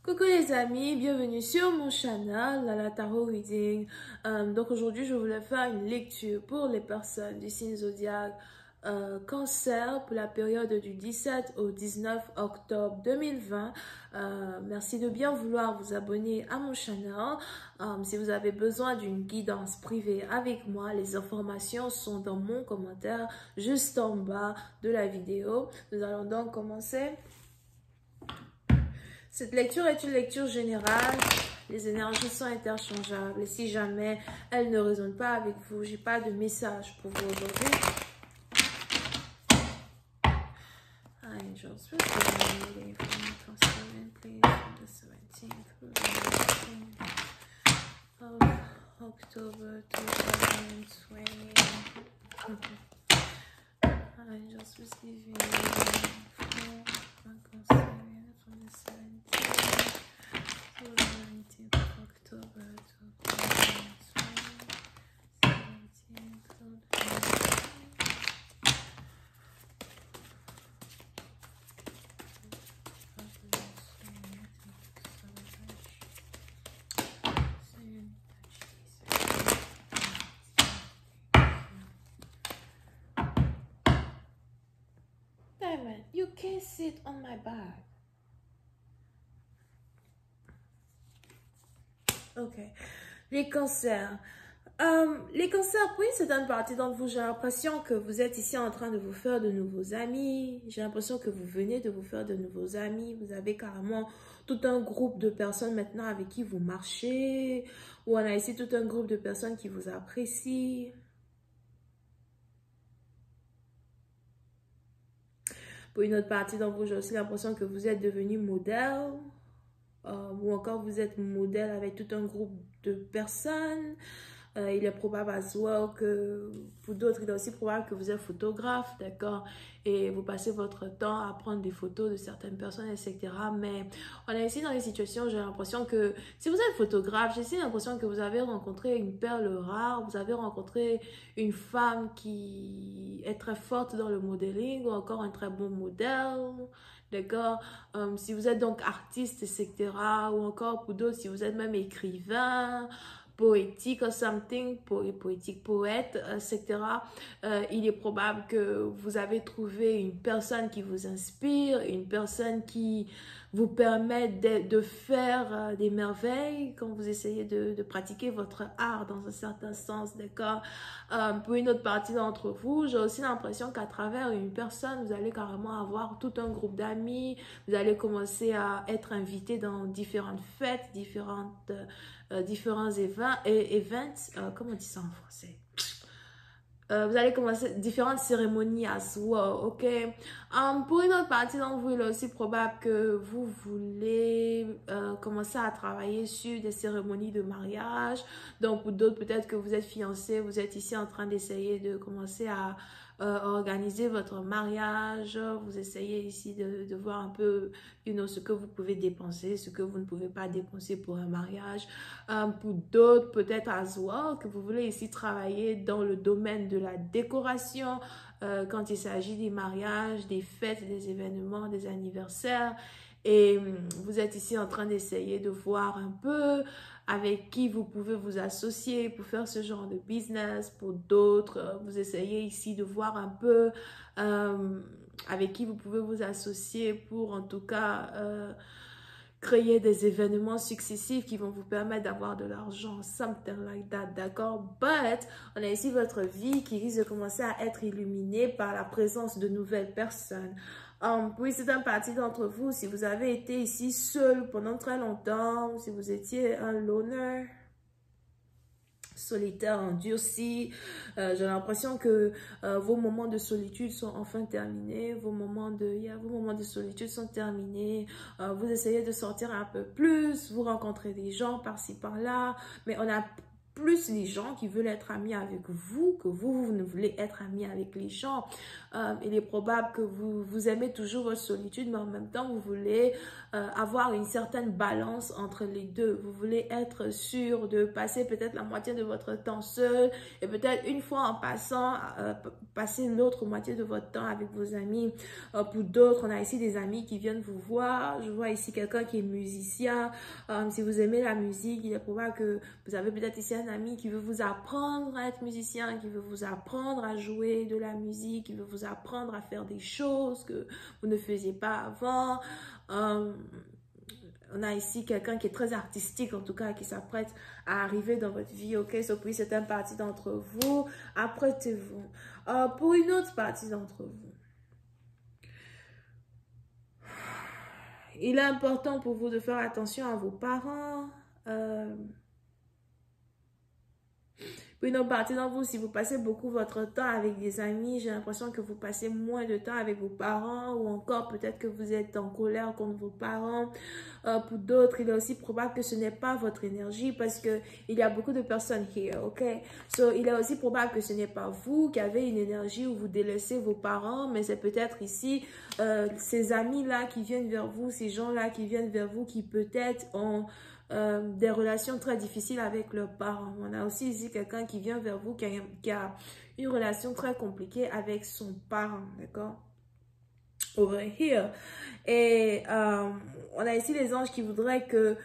Coucou les amis, bienvenue sur mon channel, la Tarot Reading. Donc aujourd'hui, je voulais faire une lecture pour les personnes du signe zodiaque Cancer pour la période du 17 au 19 octobre 2020. Merci de bien vouloir vous abonner à mon channel. Si vous avez besoin d'une guidance privée avec moi, les informations sont dans mon commentaire juste en bas de la vidéo. Nous allons donc commencer. Cette lecture est une lecture générale. Les énergies sont interchangeables. Et si jamais elles ne résonnent pas avec vous, j'ai pas de message pour vous aujourd'hui. Angels, please, from the 17th through the 19th of October 2020. Angels, receiving from the 17th to the 19th of October 2020. 17th to the 19th. Diamond, you can't sit on my back. Ok. Les cancers. Les cancers, oui, c'est une partie d'entre vous. J'ai l'impression que vous êtes ici en train de vous faire de nouveaux amis. J'ai l'impression que vous venez de vous faire de nouveaux amis. Vous avez carrément tout un groupe de personnes maintenant avec qui vous marchez. Ou on a ici tout un groupe de personnes qui vous apprécient. Pour une autre partie d'entre vous, j'ai aussi l'impression que vous êtes devenu modèle. Ou encore vous êtes modèle avec tout un groupe de personnes. Il est probable as well que pour d'autres, il est aussi probable que vous êtes photographe, d'accord? Et vous passez votre temps à prendre des photos de certaines personnes, etc. Mais on est ici dans les situations, j'ai l'impression que si vous êtes photographe, j'ai aussi l'impression que vous avez rencontré une perle rare, vous avez rencontré une femme qui est très forte dans le modeling ou encore un très bon modèle. D'accord? Si vous êtes donc artiste, etc. Ou encore pour d'autres, si vous êtes même écrivain, poétique ou something, poétique, poète, etc. Il est probable que vous avez trouvé une personne qui vous inspire, une personne qui vous permet de faire des merveilles quand vous essayez de pratiquer votre art dans un certain sens, d'accord? Pour une autre partie d'entre vous, j'ai aussi l'impression qu'à travers une personne, vous allez carrément avoir tout un groupe d'amis, vous allez commencer à être invité dans différentes fêtes, différents events, comment on dit ça en français? Vous allez commencer différentes cérémonies as well, ok? Pour une autre partie d'entre vous, il est aussi probable que vous voulez commencer à travailler sur des cérémonies de mariage. Donc, pour d'autres, peut-être que vous êtes fiancé, vous êtes ici en train d'essayer de commencer à organiser votre mariage. Vous essayez ici de voir un peu, ce que vous pouvez dépenser, ce que vous ne pouvez pas dépenser pour un mariage. Pour d'autres, peut-être as well, que vous voulez ici travailler dans le domaine de la décoration, quand il s'agit des mariages, des fêtes, des événements, des anniversaires. Et vous êtes ici en train d'essayer de voir un peu avec qui vous pouvez vous associer pour faire ce genre de business. Pour d'autres, vous essayez ici de voir un peu avec qui vous pouvez vous associer pour en tout cas créer des événements successifs qui vont vous permettre d'avoir de l'argent, something like that, d'accord? But, on a ici votre vie qui risque de commencer à être illuminée par la présence de nouvelles personnes. Oui, c'est une partie d'entre vous, si vous avez été ici seul pendant très longtemps, si vous étiez un loner, solitaire, endurci, j'ai l'impression que vos moments de solitude sont enfin terminés, vos moments de solitude sont terminés, vous essayez de sortir un peu plus, vous rencontrez des gens par-ci par-là, mais on a plus les gens qui veulent être amis avec vous que vous ne voulez être amis avec les gens. Il est probable que vous aimez toujours votre solitude, mais en même temps, vous voulez avoir une certaine balance entre les deux. Vous voulez être sûr de passer peut-être la moitié de votre temps seul et peut-être une fois en passant, passer l'autre moitié de votre temps avec vos amis. Pour d'autres, on a ici des amis qui viennent vous voir. Je vois ici quelqu'un qui est musicien. Si vous aimez la musique, il est probable que vous avez peut-être ici un ami qui veut vous apprendre à être musicien, qui veut vous apprendre à jouer de la musique, qui veut vous apprendre à faire des choses que vous ne faisiez pas avant. On a ici quelqu'un qui est très artistique, en tout cas, qui s'apprête à arriver dans votre vie, ok? So, puis c'est une partie d'entre vous. Apprêtez-vous. Pour une autre partie d'entre vous, il est important pour vous de faire attention à vos parents. Pour une autre partie d'entre vous, si vous passez beaucoup votre temps avec des amis, j'ai l'impression que vous passez moins de temps avec vos parents ou encore peut-être que vous êtes en colère contre vos parents. Pour d'autres, il est aussi probable que ce n'est pas votre énergie parce que il y a beaucoup de personnes here, ok? So, il est aussi probable que ce n'est pas vous qui avez une énergie où vous délaissez vos parents, mais c'est peut-être ici ces amis-là qui viennent vers vous, ces gens-là qui viennent vers vous qui peut-être ont des relations très difficiles avec leurs parents. On a aussi ici quelqu'un qui vient vers vous qui a une relation très compliquée avec son parent, d'accord? Over here. Et on a ici les anges qui voudraient que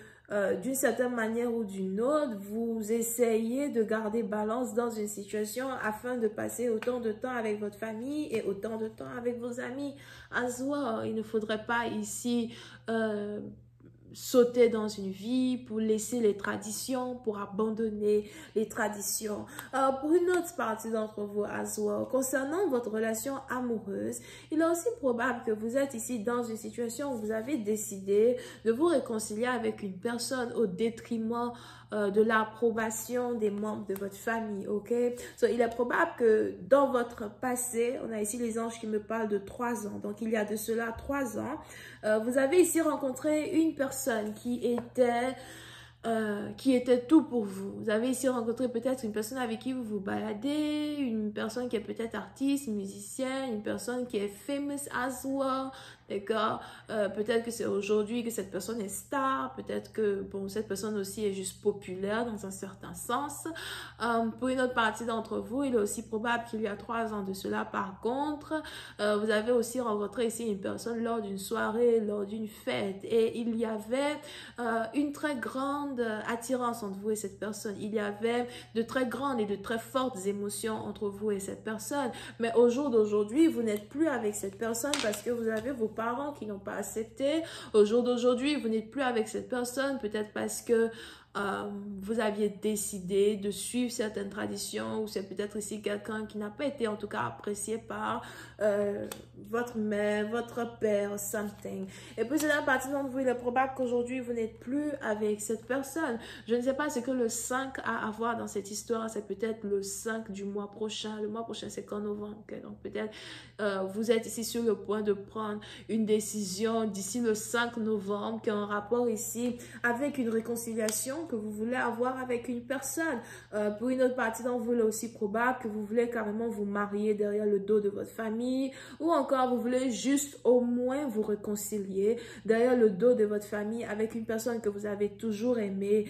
d'une certaine manière ou d'une autre, vous essayez de garder balance dans une situation afin de passer autant de temps avec votre famille et autant de temps avec vos amis. As well, il ne faudrait pas ici sauter dans une vie, pour laisser les traditions, pour abandonner les traditions. Pour une autre partie d'entre vous, as well, concernant votre relation amoureuse, il est aussi probable que vous êtes ici dans une situation où vous avez décidé de vous réconcilier avec une personne au détriment de l'approbation des membres de votre famille, ok? So, il est probable que dans votre passé, on a ici les anges qui me parlent de 3 ans, donc il y a de cela 3 ans, vous avez ici rencontré une personne qui était tout pour vous. Vous avez ici rencontré peut-être une personne avec qui vous vous baladez, une personne qui est peut-être artiste, musicienne, une personne qui est famous as well, d'accord? Peut-être que c'est aujourd'hui que cette personne est star, peut-être que bon, cette personne aussi est juste populaire dans un certain sens. Pour une autre partie d'entre vous, il est aussi probable qu'il y a 3 ans de cela, par contre, vous avez aussi rencontré ici une personne lors d'une soirée, lors d'une fête, et il y avait une très grande attirance entre vous et cette personne. Il y avait de très grandes et de très fortes émotions entre vous et cette personne. Mais au jour d'aujourd'hui, vous n'êtes plus avec cette personne parce que vous avez vos parents qui n'ont pas accepté. Au jour d'aujourd'hui, vous n'êtes plus avec cette personne peut-être parce que vous aviez décidé de suivre certaines traditions ou c'est peut-être ici quelqu'un qui n'a pas été en tout cas apprécié par votre mère, votre père, something. Et puis c'est la partie d'entre vous, il est probable qu'aujourd'hui vous n'êtes plus avec cette personne. Je ne sais pas ce que le 5 a à voir dans cette histoire, c'est peut-être le 5 du mois prochain. Le mois prochain c'est qu'en novembre, okay? Donc peut-être vous êtes ici sur le point de prendre une décision d'ici le 5 novembre qui a un rapport ici avec une réconciliation que vous voulez avoir avec une personne. Pour une autre partie d'entre vous, il est aussi probable que vous voulez carrément vous marier derrière le dos de votre famille ou encore vous voulez juste au moins vous réconcilier derrière le dos de votre famille avec une personne que vous avez toujours aimée.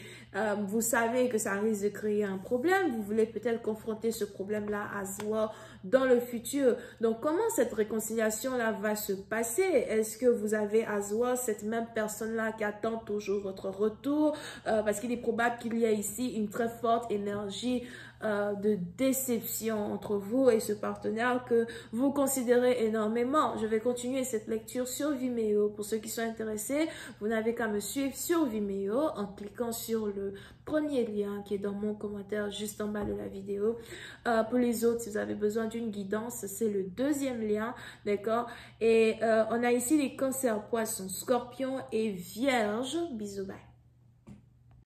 Vous savez que ça risque de créer un problème. Vous voulez peut-être confronter ce problème-là à soi dans le futur. Donc, comment cette réconciliation-là va se passer? Est-ce que vous avez à soi cette même personne-là qui attend toujours votre retour? Parce qu'il est probable qu'il y ait ici une très forte énergie de déception entre vous et ce partenaire que vous considérez énormément. Je vais continuer cette lecture sur Vimeo. Pour ceux qui sont intéressés, vous n'avez qu'à me suivre sur Vimeo en cliquant sur le premier lien qui est dans mon commentaire juste en bas de la vidéo. Pour les autres, si vous avez besoin d'une guidance, c'est le deuxième lien, d'accord? Et on a ici les cancers, poissons, scorpions et vierges. Bisous, bye.